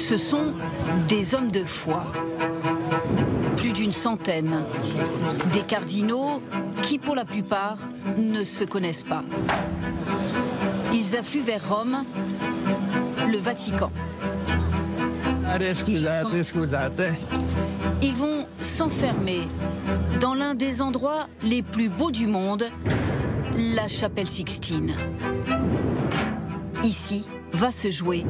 Ce sont des hommes de foi, plus d'une centaine, des cardinaux qui, pour la plupart, ne se connaissent pas. Ils affluent vers Rome, le Vatican. Ils vont s'enfermer dans l'un des endroits les plus beaux du monde, la chapelle Sixtine. Ici va se jouer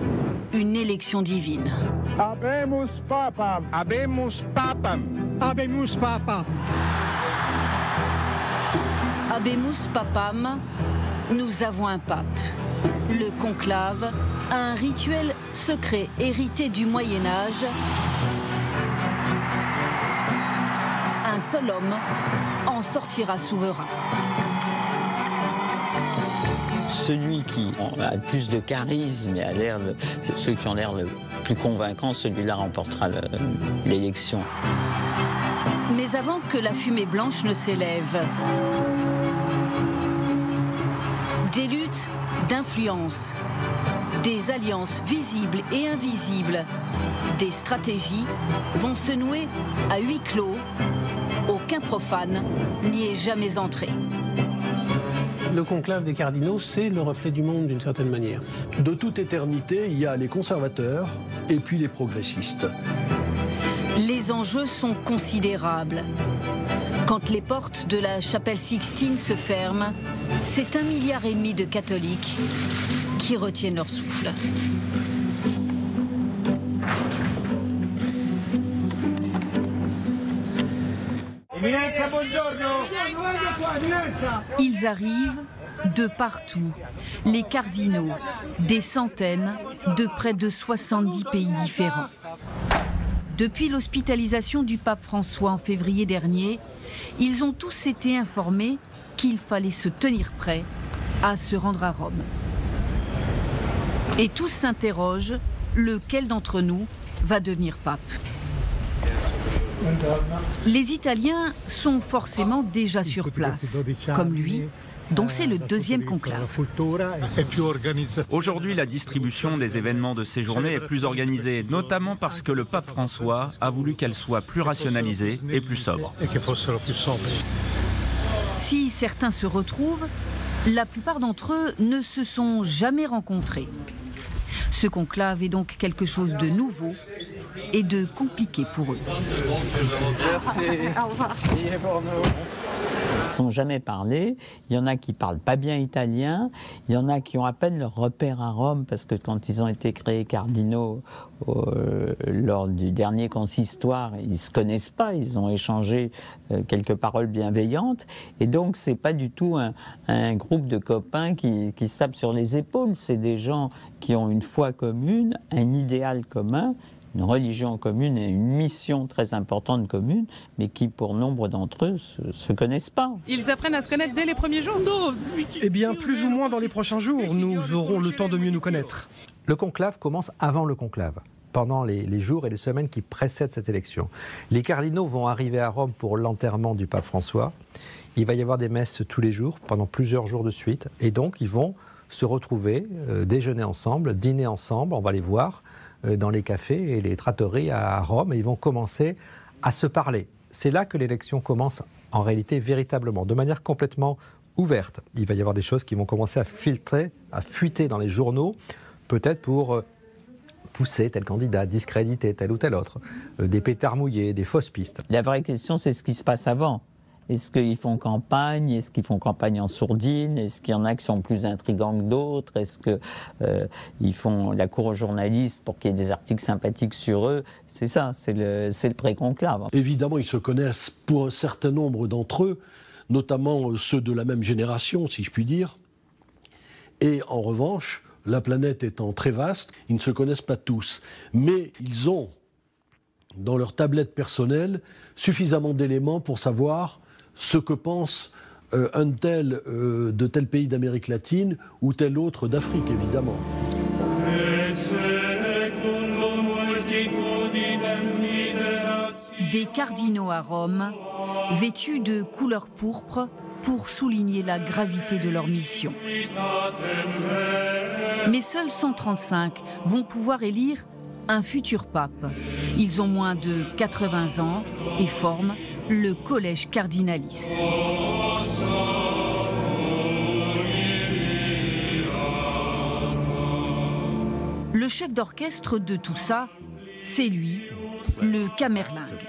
une élection divine. Habemus papam. Habemus papam. Habemus papam. Habemus papam, nous avons un pape. Le conclave, un rituel secret hérité du Moyen-Âge. Un seul homme en sortira souverain. Celui qui a le plus de charisme et ceux qui ont l'air le plus convaincants, celui-là remportera l'élection. Mais avant que la fumée blanche ne s'élève, des luttes d'influence, des alliances visibles et invisibles, des stratégies vont se nouer à huis clos. Aucun profane n'y est jamais entré. Le conclave des cardinaux, c'est le reflet du monde d'une certaine manière. De toute éternité, il y a les conservateurs et puis les progressistes. Les enjeux sont considérables. Quand les portes de la chapelle Sixtine se ferment, c'est 1,5 milliard de catholiques qui retiennent leur souffle. Ils arrivent de partout, les cardinaux, des centaines de près de 70 pays différents. Depuis l'hospitalisation du pape François en février dernier, ils ont tous été informés qu'il fallait se tenir prêt à se rendre à Rome. Et tous s'interrogent, lequel d'entre nous va devenir pape ? Les Italiens sont forcément déjà sur place, comme lui, dont c'est le deuxième conclave. Aujourd'hui, la distribution des événements de ces journées est plus organisée, notamment parce que le pape François a voulu qu'elle soit plus rationalisée et plus sobre. Si certains se retrouvent, la plupart d'entre eux ne se sont jamais rencontrés. Ce conclave est donc quelque chose de nouveau et de compliqué pour eux. Ils ne se sont jamais parlé. Il y en a qui ne parlent pas bien italien. Il y en a qui ont à peine leur repère à Rome parce que quand ils ont été créés cardinaux lors du dernier consistoire, ils ne se connaissent pas. Ils ont échangé quelques paroles bienveillantes. Et donc, ce n'est pas du tout un groupe de copains qui se tapent sur les épaules. C'est des gens qui ont une foi commune, un idéal commun, une religion commune et une mission très importante commune, mais qui, pour nombre d'entre eux, se connaissent pas. Ils apprennent à se connaître dès les premiers jours? Eh bien, plus ou moins dans les prochains jours, nous aurons le temps de mieux nous connaître. Le conclave commence avant le conclave, pendant les jours et les semaines qui précèdent cette élection. Les cardinaux vont arriver à Rome pour l'enterrement du pape François. Il va y avoir des messes tous les jours, pendant plusieurs jours de suite, et donc ils vont se retrouver, déjeuner ensemble, dîner ensemble, on va les voir dans les cafés et les trattories à Rome, et ils vont commencer à se parler. C'est là que l'élection commence en réalité véritablement, de manière complètement ouverte. Il va y avoir des choses qui vont commencer à filtrer, à fuiter dans les journaux, peut-être pour pousser tel candidat, discréditer tel ou tel autre, des pétards mouillés, des fausses pistes. La vraie question, c'est ce qui se passe avant. Est-ce qu'ils font campagne? Est-ce qu'ils font campagne en sourdine? Est-ce qu'il y en a qui sont plus intrigants que d'autres? Est-ce qu'ils font la cour aux journalistes pour qu'il y ait des articles sympathiques sur eux? C'est ça, c'est le pré-conclave. Évidemment, ils se connaissent pour un certain nombre d'entre eux, notamment ceux de la même génération, si je puis dire. Et en revanche, la planète étant très vaste, ils ne se connaissent pas tous. Mais ils ont, dans leur tablette personnelle, suffisamment d'éléments pour savoir ce que pense un tel de tel pays d'Amérique latine ou tel autre d'Afrique, évidemment. Des cardinaux à Rome, vêtus de couleur pourpre pour souligner la gravité de leur mission. Mais seuls 135 vont pouvoir élire un futur pape. Ils ont moins de 80 ans et forment le Collège Cardinalis. Le chef d'orchestre de tout ça, c'est lui, le camerlingue.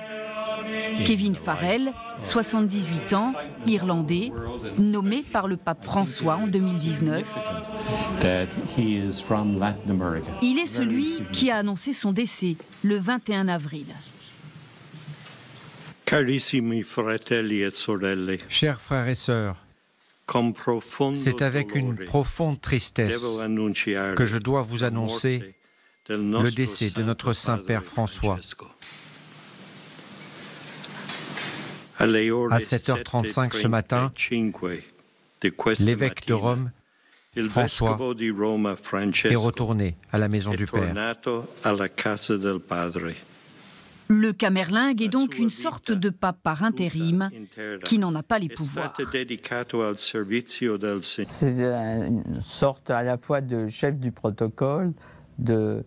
Kevin Farrell, 78 ans, irlandais, nommé par le pape François en 2019. Il est celui qui a annoncé son décès le 21 avril. Carissimi fratelli et sorelle, chers frères et sœurs, c'est avec une profonde tristesse que je dois vous annoncer le décès de notre Saint-Père François. À 7h35 ce matin, l'évêque de Rome, François, est retourné à la maison du Père. Le camerlingue est donc une sorte de pape par intérim qui n'en a pas les pouvoirs. C'est une sorte à la fois de chef du protocole, de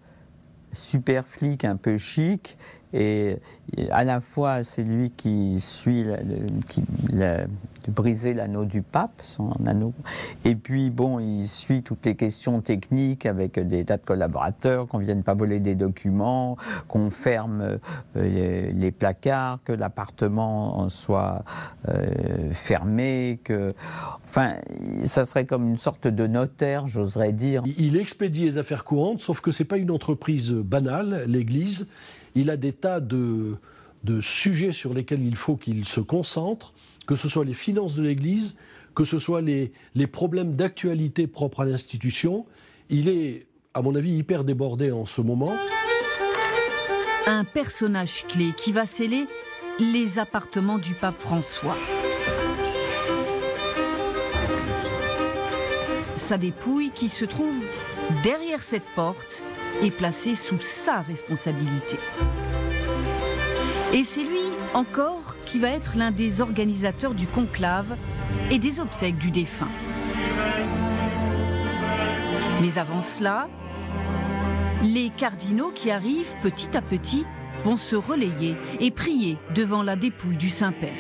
super flic un peu chic, et à la fois c'est lui qui suit de briser l'anneau du pape, son anneau, et puis bon, il suit toutes les questions techniques avec des tas de collaborateurs, qu'on ne vienne pas voler des documents, qu'on ferme les placards, que l'appartement soit fermé, que... Enfin, ça serait comme une sorte de notaire, j'oserais dire. Il expédie les affaires courantes, sauf que ce n'est pas une entreprise banale, l'Église. Il a des tas de sujets sur lesquels il faut qu'il se concentre, que ce soit les finances de l'Église, que ce soit les problèmes d'actualité propres à l'institution. Il est, à mon avis, hyper débordé en ce moment. Un personnage clé qui va sceller les appartements du pape François. Sa dépouille, qui se trouve derrière cette porte, est placée sous sa responsabilité. Et c'est lui, encore, qui va être l'un des organisateurs du conclave et des obsèques du défunt. Mais avant cela, les cardinaux qui arrivent petit à petit vont se relayer et prier devant la dépouille du Saint-Père.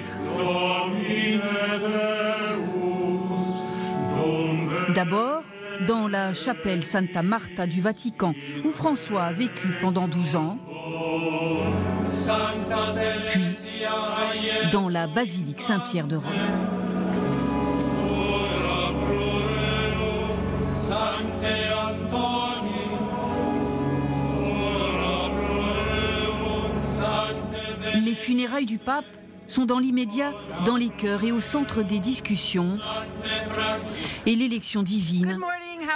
D'abord, dans la chapelle Santa Marta du Vatican, où François a vécu pendant 12 ans, puis dans la basilique Saint-Pierre de Rome. Les funérailles du pape sont dans l'immédiat dans les cœurs et au centre des discussions. Et l'élection divine,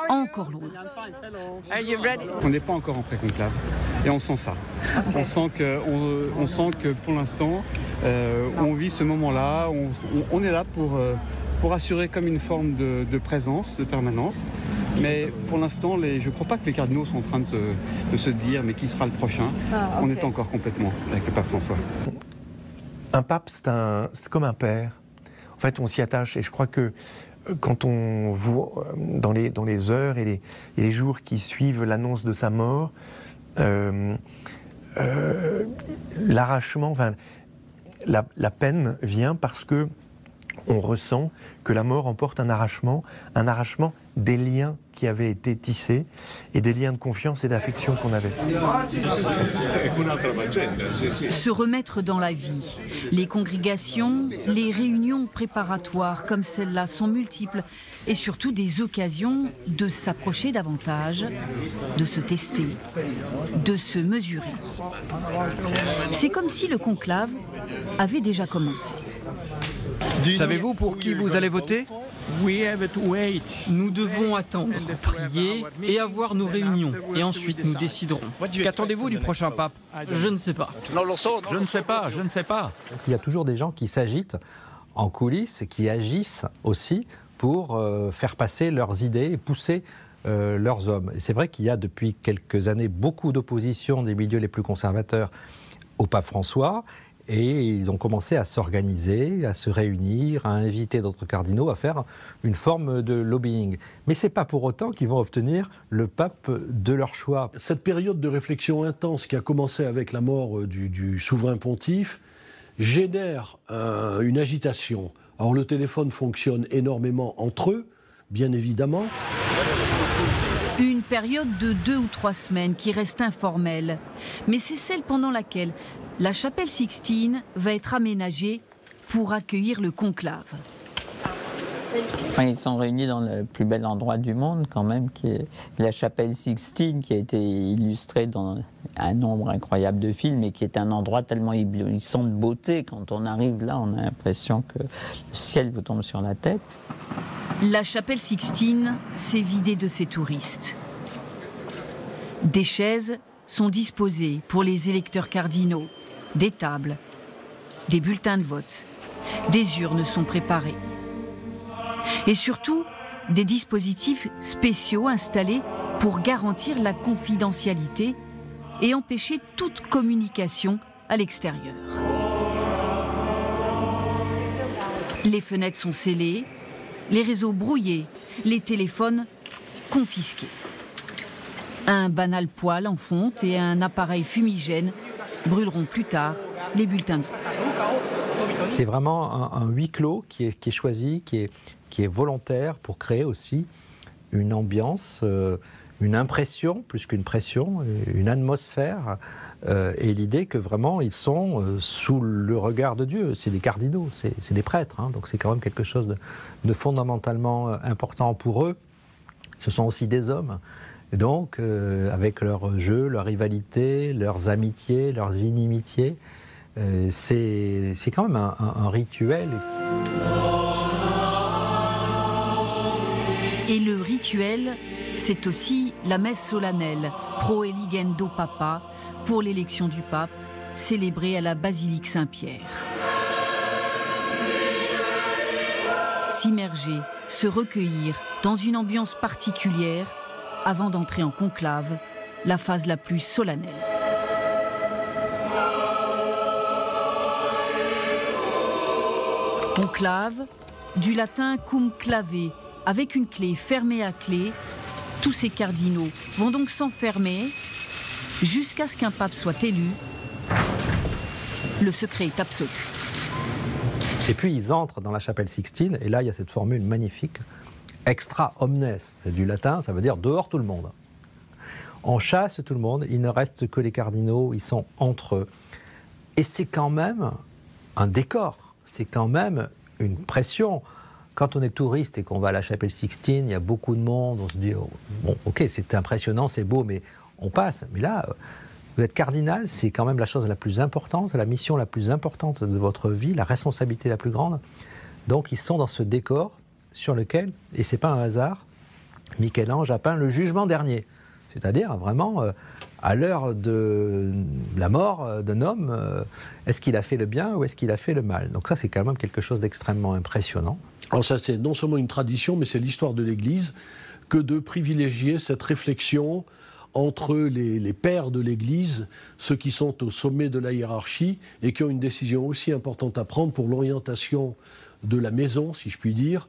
encore loin. On n'est pas encore en pré-conclave et on sent ça. On sent que pour l'instant, on vit ce moment-là, on est là pour assurer comme une forme de présence, de permanence. Mais pour l'instant, je ne crois pas que les cardinaux sont en train de se dire mais qui sera le prochain. On est encore complètement avec le pape François. Un pape, c'est comme un père. En fait, on s'y attache et je crois que quand on voit dans les heures et les jours qui suivent l'annonce de sa mort, l'arrachement, enfin, la peine vient parce que on ressent que la mort emporte un arrachement des liens qui avaient été tissés et des liens de confiance et d'affection qu'on avait. Se remettre dans la vie. Les congrégations, les réunions préparatoires comme celle-là sont multiples et surtout des occasions de s'approcher davantage, de se tester, de se mesurer. C'est comme si le conclave avait déjà commencé. Savez-vous pour qui vous allez voter ? Nous devons attendre, prier et avoir nos réunions. Et ensuite, nous déciderons. Qu'attendez-vous du prochain pape ? Je ne sais pas. Je ne sais pas, je ne sais pas. Il y a toujours des gens qui s'agitent en coulisses, qui agissent aussi pour faire passer leurs idées et pousser leurs hommes. Et c'est vrai qu'il y a depuis quelques années beaucoup d'opposition des milieux les plus conservateurs au pape François. Et ils ont commencé à s'organiser, à se réunir, à inviter d'autres cardinaux, à faire une forme de lobbying. Mais ce n'est pas pour autant qu'ils vont obtenir le pape de leur choix. Cette période de réflexion intense qui a commencé avec la mort du souverain pontife génère une agitation. Alors le téléphone fonctionne énormément entre eux, bien évidemment. Une période de 2 ou 3 semaines qui reste informelle, mais c'est celle pendant laquelle la chapelle Sixtine va être aménagée pour accueillir le conclave. Enfin, ils sont réunis dans le plus bel endroit du monde quand même, qui est la chapelle Sixtine, qui a été illustrée dans un nombre incroyable de films et qui est un endroit tellement éblouissant de beauté. Quand on arrive là, on a l'impression que le ciel vous tombe sur la tête. La chapelle Sixtine s'est vidée de ses touristes. Des chaises sont disposées pour les électeurs cardinaux, des tables, des bulletins de vote, des urnes sont préparées. Et surtout, des dispositifs spéciaux installés pour garantir la confidentialité et empêcher toute communication à l'extérieur. Les fenêtres sont scellées, les réseaux brouillés, les téléphones confisqués. Un banal poêle en fonte et un appareil fumigène brûleront plus tard les bulletins de vote. C'est vraiment un huis clos qui est choisi, qui est volontaire pour créer aussi une ambiance, une impression, plus qu'une pression, une atmosphère, et l'idée que vraiment ils sont sous le regard de Dieu. C'est des cardinaux, c'est des prêtres, hein, donc c'est quand même quelque chose de fondamentalement important pour eux. Ce sont aussi des hommes. Et donc, avec leurs jeux, leurs rivalités, leurs amitiés, leurs inimitiés, c'est quand même un rituel. Et le rituel, c'est aussi la messe solennelle, Pro Eligendo Papa, pour l'élection du pape, célébrée à la basilique Saint-Pierre. S'immerger, se recueillir dans une ambiance particulière, avant d'entrer en conclave, la phase la plus solennelle. Conclave, du latin cum clave, avec une clé fermée à clé. Tous ces cardinaux vont donc s'enfermer jusqu'à ce qu'un pape soit élu. Le secret est absolu. Et puis ils entrent dans la chapelle Sixtine, et là il y a cette formule magnifique, extra omnes, c'est du latin, ça veut dire dehors tout le monde. On chasse tout le monde, il ne reste que les cardinaux, ils sont entre eux. Et c'est quand même un décor, c'est quand même une pression. Quand on est touriste et qu'on va à la chapelle Sixtine, il y a beaucoup de monde, on se dit, oh, bon, ok, c'est impressionnant, c'est beau, mais on passe. Mais là, vous êtes cardinal, c'est quand même la chose la plus importante, la mission la plus importante de votre vie, la responsabilité la plus grande. Donc ils sont dans ce décor sur lequel, et c'est pas un hasard, Michel-Ange a peint le jugement dernier. C'est-à-dire vraiment, à l'heure de la mort d'un homme, est-ce qu'il a fait le bien ou est-ce qu'il a fait le mal? Donc ça, c'est quand même quelque chose d'extrêmement impressionnant. Alors ça, c'est non seulement une tradition, mais c'est l'histoire de l'Église que de privilégier cette réflexion entre les pères de l'Église, ceux qui sont au sommet de la hiérarchie et qui ont une décision aussi importante à prendre pour l'orientation de la maison, si je puis dire.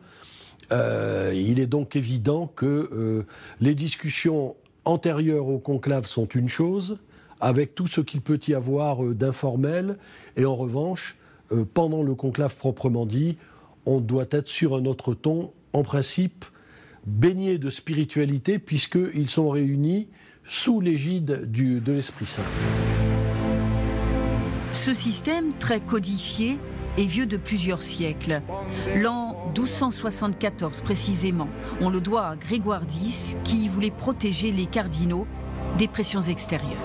Il est donc évident que les discussions antérieures au conclave sont une chose, avec tout ce qu'il peut y avoir d'informel, et en revanche, pendant le conclave proprement dit, on doit être sur un autre ton, en principe, baigné de spiritualité, puisqu'ils sont réunis sous l'égide de l'Esprit Saint. Ce système très codifié est vieux de plusieurs siècles. L'an 1274 précisément, on le doit à Grégoire X qui voulait protéger les cardinaux des pressions extérieures.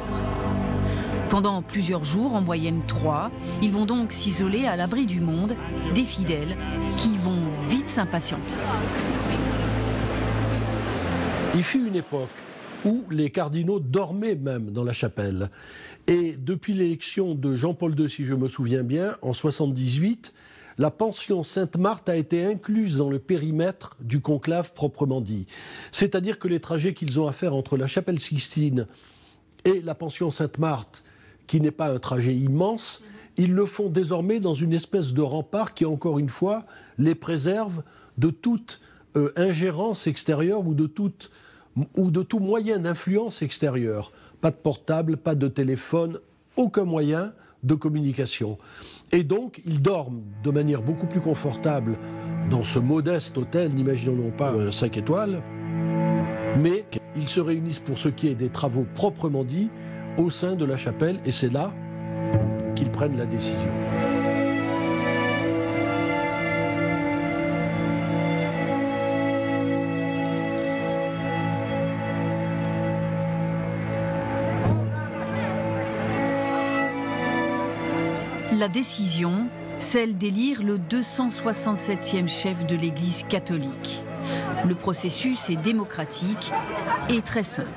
Pendant plusieurs jours, en moyenne 3, ils vont donc s'isoler à l'abri du monde des fidèles qui vont vite s'impatienter. Il fut une époque où les cardinaux dormaient même dans la chapelle. Et depuis l'élection de Jean-Paul II, si je me souviens bien, en 1978, la pension Sainte-Marthe a été incluse dans le périmètre du conclave proprement dit. C'est-à-dire que les trajets qu'ils ont à faire entre la chapelle Sixtine et la pension Sainte-Marthe, qui n'est pas un trajet immense, ils le font désormais dans une espèce de rempart qui, encore une fois, les préserve de toute ingérence extérieure ou de tout moyen d'influence extérieure. Pas de portable, pas de téléphone, aucun moyen de communication. Et donc, ils dorment de manière beaucoup plus confortable dans ce modeste hôtel, n'imaginons pas un 5 étoiles, mais ils se réunissent pour ce qui est des travaux proprement dits au sein de la chapelle, et c'est là qu'ils prennent la décision. La décision, celle d'élire le 267e chef de l'Église catholique. Le processus est démocratique et très simple.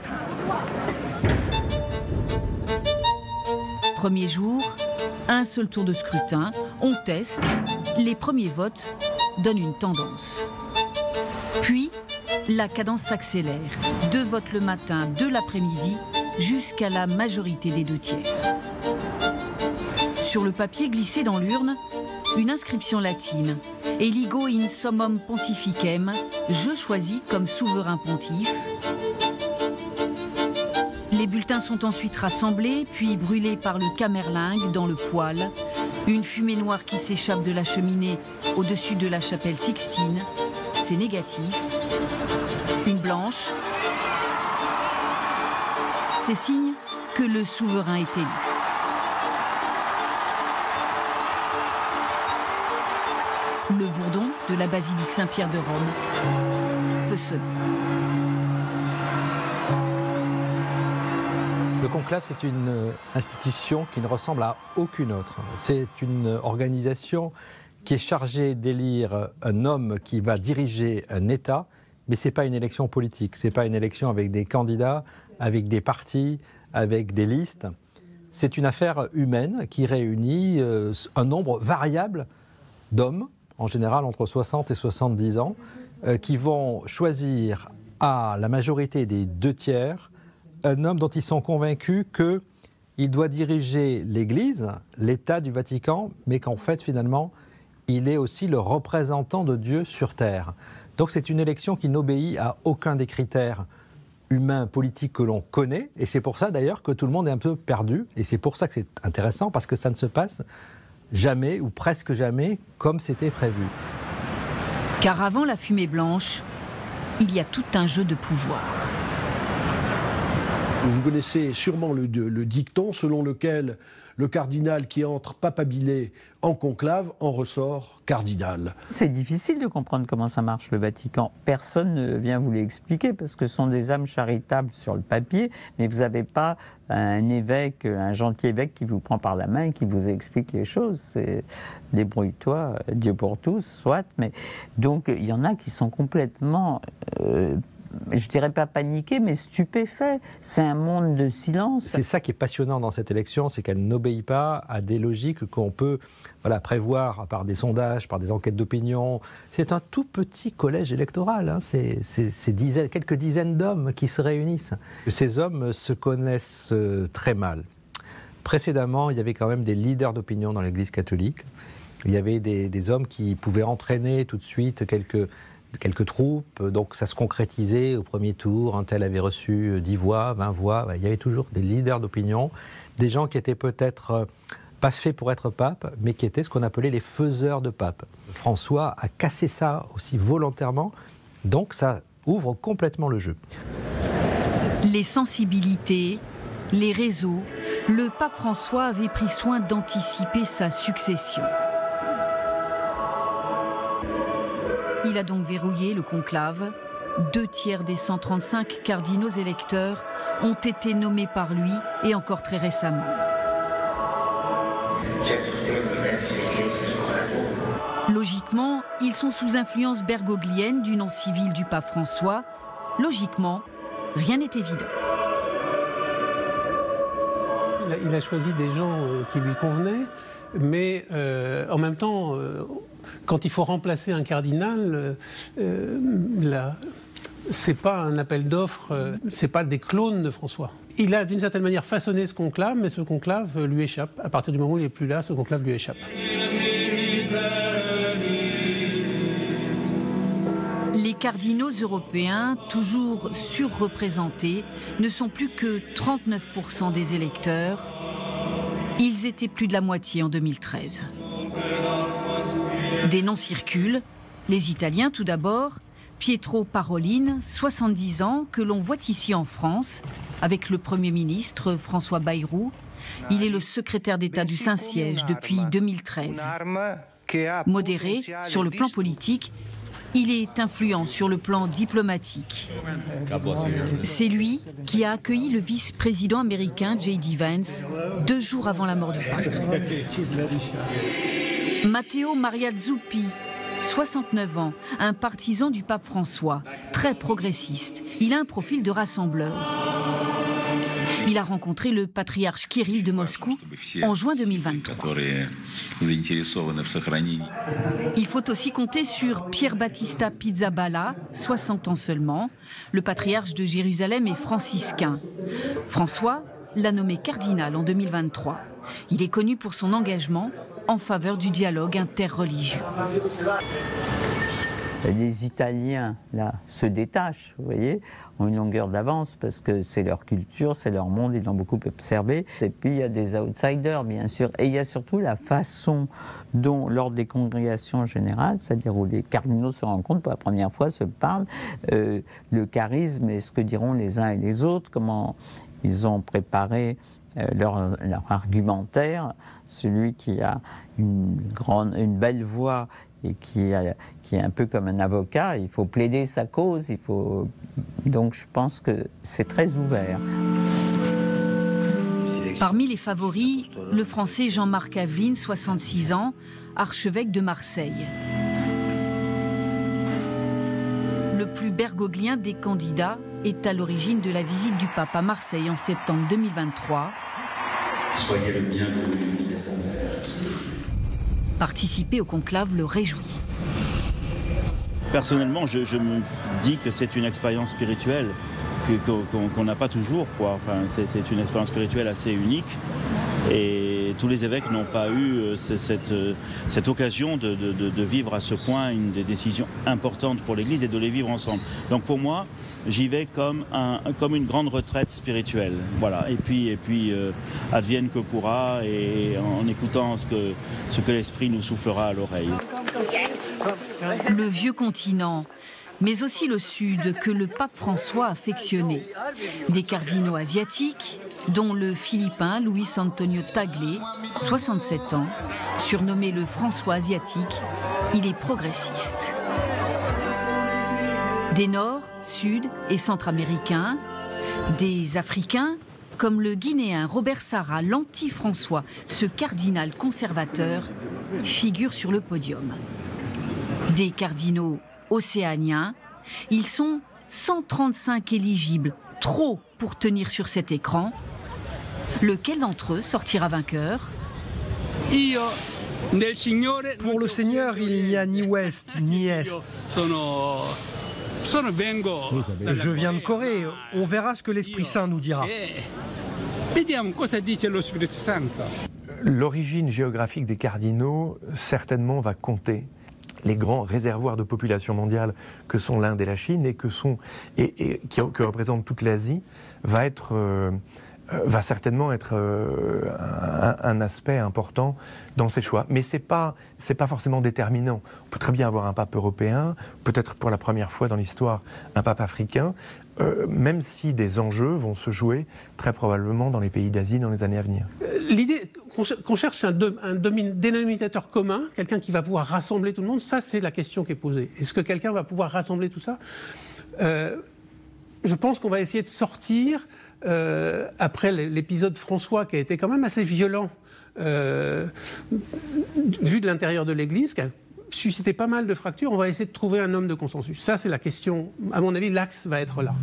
Premier jour, un seul tour de scrutin, on teste, les premiers votes donnent une tendance. Puis, la cadence s'accélère, 2 votes le matin, 2 l'après-midi, jusqu'à la majorité des 2 tiers. Sur le papier glissé dans l'urne, une inscription latine. Eligo in summum pontificem, je choisis comme souverain pontife. Les bulletins sont ensuite rassemblés, puis brûlés par le camerlingue dans le poêle. Une fumée noire qui s'échappe de la cheminée au-dessus de la chapelle Sixtine. C'est négatif. Une blanche. C'est signe que le souverain est élu. Le bourdon de la basilique Saint-Pierre de Rome peut sonner. Le conclave, c'est une institution qui ne ressemble à aucune autre. C'est une organisation qui est chargée d'élire un homme qui va diriger un État, mais ce n'est pas une élection politique, ce n'est pas une élection avec des candidats, avec des partis, avec des listes. C'est une affaire humaine qui réunit un nombre variable d'hommes, en général entre 60 et 70 ans, qui vont choisir à la majorité des 2 tiers un homme dont ils sont convaincus qu'il doit diriger l'Église, l'État du Vatican, mais qu'en fait, finalement, il est aussi le représentant de Dieu sur terre. Donc c'est une élection qui n'obéit à aucun des critères humains, politiques que l'on connaît, et c'est pour ça d'ailleurs que tout le monde est un peu perdu, et c'est pour ça que c'est intéressant, parce que ça ne se passe jamais, ou presque jamais, comme c'était prévu. Car avant la fumée blanche, il y a tout un jeu de pouvoir. Vous connaissez sûrement le dicton selon lequel le cardinal qui entre papabilé en conclave en ressort cardinal. C'est difficile de comprendre comment ça marche le Vatican. Personne ne vient vous l'expliquer parce que ce sont des âmes charitables sur le papier, mais vous n'avez pas un évêque, un gentil évêque qui vous prend par la main et qui vous explique les choses. C'est débrouille-toi, Dieu pour tous, soit. Mais donc il y en a qui sont complètement je dirais pas paniqué, mais stupéfait. C'est un monde de silence. C'est ça qui est passionnant dans cette élection, c'est qu'elle n'obéit pas à des logiques qu'on peut prévoir par des sondages, par des enquêtes d'opinion. C'est un tout petit collège électoral, hein. C'est quelques dizaines d'hommes qui se réunissent. Ces hommes se connaissent très mal. Précédemment, il y avait quand même des leaders d'opinion dans l'Église catholique. Il y avait des hommes qui pouvaient entraîner tout de suite quelques troupes, donc ça se concrétisait au premier tour, un tel avait reçu 10 voix, 20 voix, il y avait toujours des leaders d'opinion, des gens qui étaient peut-être pas faits pour être pape, mais qui étaient ce qu'on appelait les faiseurs de pape. François a cassé ça aussi volontairement, donc ça ouvre complètement le jeu. Les sensibilités, les réseaux, le pape François avait pris soin d'anticiper sa succession. Il a donc verrouillé le conclave. 2 tiers des 135 cardinaux électeurs ont été nommés par lui et encore très récemment. Logiquement, ils sont sous influence bergoglienne du nom civil du pape François. Logiquement, rien n'est évident. Il a choisi des gens qui lui convenaient, mais en même temps, quand il faut remplacer un cardinal, c'est pas un appel d'offres, c'est pas des clones de François. il a d'une certaine manière façonné ce conclave, mais ce conclave lui échappe. À partir du moment où il n'est plus là, ce conclave lui échappe. Les cardinaux européens, toujours surreprésentés, ne sont plus que 39% des électeurs. Ils étaient plus de la moitié en 2013. Des noms circulent. Les Italiens tout d'abord. Pietro Parolin, 70 ans, que l'on voit ici en France, avec le Premier ministre François Bayrou. Il est le secrétaire d'État du Saint-Siège depuis 2013. Modéré sur le plan politique, il est influent sur le plan diplomatique. C'est lui qui a accueilli le vice-président américain J.D. Vance 2 jours avant la mort du pape. Matteo Maria Zuppi, 69 ans, un partisan du pape François, très progressiste. Il a un profil de rassembleur. Il a rencontré le patriarche Kirill de Moscou en juin 2023. Il faut aussi compter sur Pier Battista Pizzaballa, 60 ans seulement. Le patriarche de Jérusalem est franciscain. François l'a nommé cardinal en 2023. Il est connu pour son engagement en faveur du dialogue interreligieux. Les Italiens, là, se détachent, vous voyez, ont une longueur d'avance parce que c'est leur culture, c'est leur monde, ils l'ont beaucoup observé. Et puis il y a des outsiders, bien sûr. Et il y a surtout la façon dont, lors des congrégations générales, c'est-à-dire où les cardinaux se rencontrent pour la première fois, se parlent, le charisme et ce que diront les uns et les autres, comment ils ont préparé leur argumentaire. Celui qui a une belle voix et qui est un peu comme un avocat, il faut plaider sa cause, donc je pense que c'est très ouvert. Parmi les favoris, le Français Jean-Marc Aveline, 66 ans, archevêque de Marseille. Le plus bergoglien des candidats est à l'origine de la visite du pape à Marseille en septembre 2023. Soyez le bienvenu, maîtresse. Participer au conclave le réjouit. Personnellement, je me dis que c'est une expérience spirituelle qu'on n'a pas toujours, quoi. Enfin, c'est une expérience spirituelle assez unique. Et tous les évêques n'ont pas eu cette occasion de vivre à ce point des décisions importantes pour l'Église et de les vivre ensemble. Donc pour moi, j'y vais comme une grande retraite spirituelle. Voilà. Et puis advienne que pourra, et en écoutant ce que l'Esprit nous soufflera à l'oreille. Le vieux continent, mais aussi le Sud que le pape François affectionnait. Des cardinaux asiatiques, dont le Philippin Luis Antonio Tagle, 67 ans, surnommé le François asiatique, il est progressiste. Des Nord, Sud et Centra-Américains, des Africains, comme le Guinéen Robert Sarah, l'anti-François, ce cardinal conservateur, figure sur le podium. Des cardinaux océaniens, ils sont 135 éligibles, trop pour tenir sur cet écran. Lequel d'entre eux sortira vainqueur? Pour le Seigneur, il n'y a ni ouest ni est. Je viens de Corée, on verra ce que l'Esprit Saint nous dira. L'origine géographique des cardinaux, certainement, va compter. Les grands réservoirs de population mondiale que sont l'Inde et la Chine et que représente toute l'Asie va certainement être un aspect important dans ces choix. Mais c'est pas forcément déterminant. On peut très bien avoir un pape européen, peut-être pour la première fois dans l'histoire un pape africain, même si des enjeux vont se jouer très probablement dans les pays d'Asie dans les années à venir. L'idée qu'on cherche un dénominateur commun, quelqu'un qui va pouvoir rassembler tout le monde, ça c'est la question qui est posée. Est-ce que quelqu'un va pouvoir rassembler tout ça? Je pense qu'on va essayer de sortir, après l'épisode François qui a été quand même assez violent, vu de l'intérieur de l'Église, qui a suscité pas mal de fractures, on va essayer de trouver un homme de consensus. Ça c'est la question, à mon avis l'axe va être là.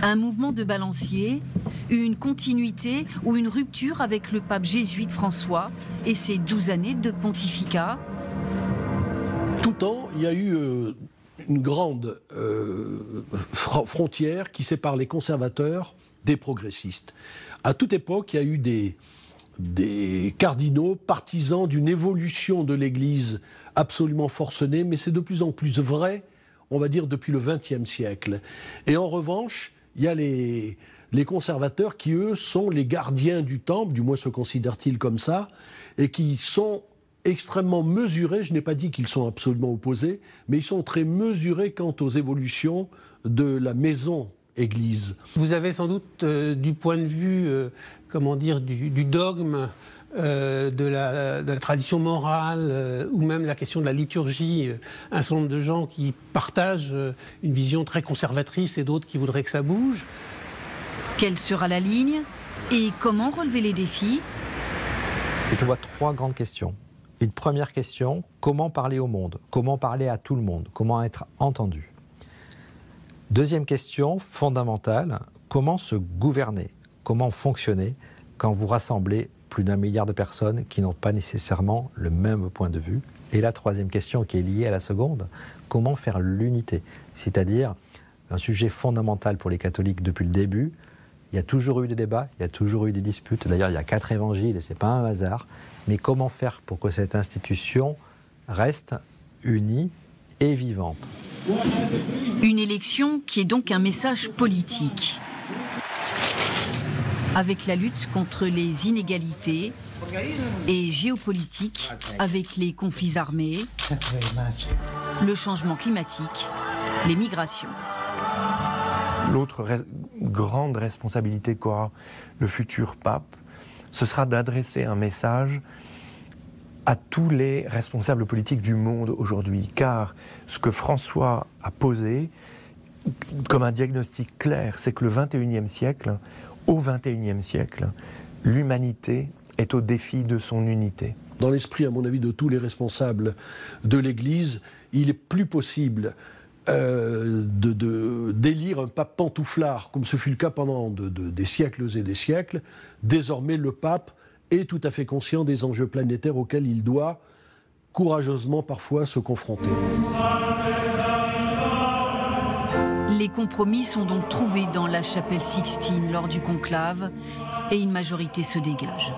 Un mouvement de balancier, une continuité ou une rupture avec le pape jésuite François et ses 12 années de pontificat? Tout temps, il y a eu une grande frontière qui sépare les conservateurs des progressistes. À toute époque, il y a eu des cardinaux partisans d'une évolution de l'Église absolument forcenée, mais c'est de plus en plus vrai, on va dire, depuis le XXe siècle. Et en revanche, il y a les conservateurs qui, eux, sont les gardiens du temple, du moins se considèrent-ils comme ça, et qui sont extrêmement mesurés, je n'ai pas dit qu'ils sont absolument opposés, mais ils sont très mesurés quant aux évolutions de la maison Église. Vous avez sans doute, du point de vue, du dogme, de la tradition morale, ou même la question de la liturgie, un certain nombre de gens qui partagent une vision très conservatrice et d'autres qui voudraient que ça bouge. Quelle sera la ligne et comment relever les défis? Je vois 3 grandes questions. Une première question, comment parler au monde? Comment parler à tout le monde? Comment être entendu? Deuxième question fondamentale, comment se gouverner? Comment fonctionner quand vous rassemblez plus d'1 milliard de personnes qui n'ont pas nécessairement le même point de vue? Et la troisième question qui est liée à la seconde, comment faire l'unité? C'est-à-dire un sujet fondamental pour les catholiques depuis le début. Il y a toujours eu des débats, il y a toujours eu des disputes. D'ailleurs, il y a 4 évangiles et ce n'est pas un hasard. Mais comment faire pour que cette institution reste unie et vivante? Une élection qui est donc un message politique. Avec la lutte contre les inégalités et géopolitique, avec les conflits armés, le changement climatique, les migrations. L'autre grande responsabilité qu'aura le futur pape, ce sera d'adresser un message à tous les responsables politiques du monde aujourd'hui. Car ce que François a posé comme un diagnostic clair, c'est que le XXIe siècle, au XXIe siècle, l'humanité est au défi de son unité. Dans l'esprit, à mon avis, de tous les responsables de l'Église, il est plus possible d'élire un pape pantouflard, comme ce fut le cas pendant des siècles et des siècles. Désormais, le pape est tout à fait conscient des enjeux planétaires auxquels il doit courageusement parfois se confronter. Les compromis sont donc trouvés dans la chapelle Sixtine lors du conclave et une majorité se dégage.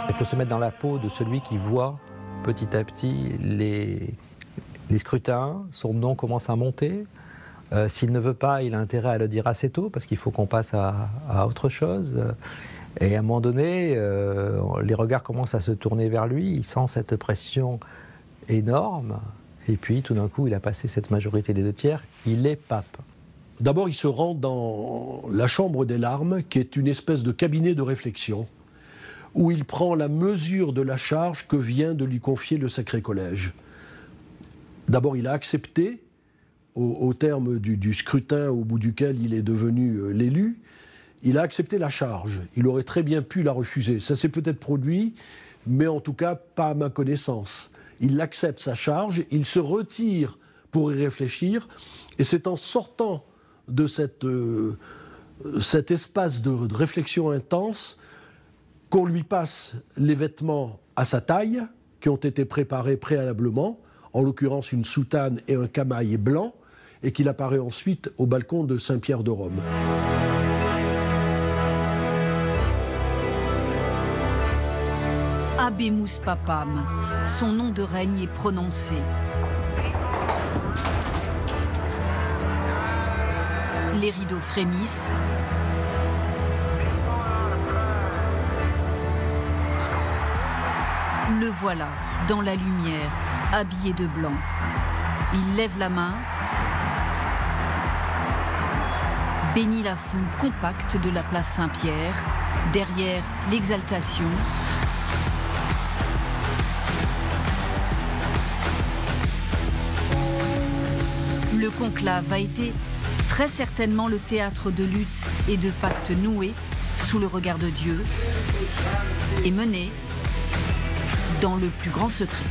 Il faut se mettre dans la peau de celui qui voit petit à petit les scrutins, son nom commence à monter. S'il ne veut pas, il a intérêt à le dire assez tôt parce qu'il faut qu'on passe à autre chose. Et à un moment donné, les regards commencent à se tourner vers lui, il sent cette pression énorme. Et puis tout d'un coup, il a passé cette majorité des 2/3, il est pape. D'abord, il se rend dans la chambre des larmes, qui est une espèce de cabinet de réflexion, où il prend la mesure de la charge que vient de lui confier le Sacré Collège. D'abord, il a accepté, au terme du scrutin au bout duquel il est devenu l'élu, il a accepté la charge. Il aurait très bien pu la refuser. Ça s'est peut-être produit, mais en tout cas pas à ma connaissance. Il accepte sa charge, il se retire pour y réfléchir, et c'est en sortant de cet espace de réflexion intense qu'on lui passe les vêtements à sa taille, qui ont été préparés préalablement, en l'occurrence une soutane et un camail blanc, et qu'il apparaît ensuite au balcon de Saint-Pierre de Rome. Habemus Papam, son nom de règne est prononcé. Les rideaux frémissent. Le voilà, dans la lumière, habillé de blanc. Il lève la main, bénit la foule compacte de la place Saint-Pierre, derrière l'exaltation. Le conclave a été très certainement le théâtre de luttes et de pactes noués sous le regard de Dieu et menés dans le plus grand secret.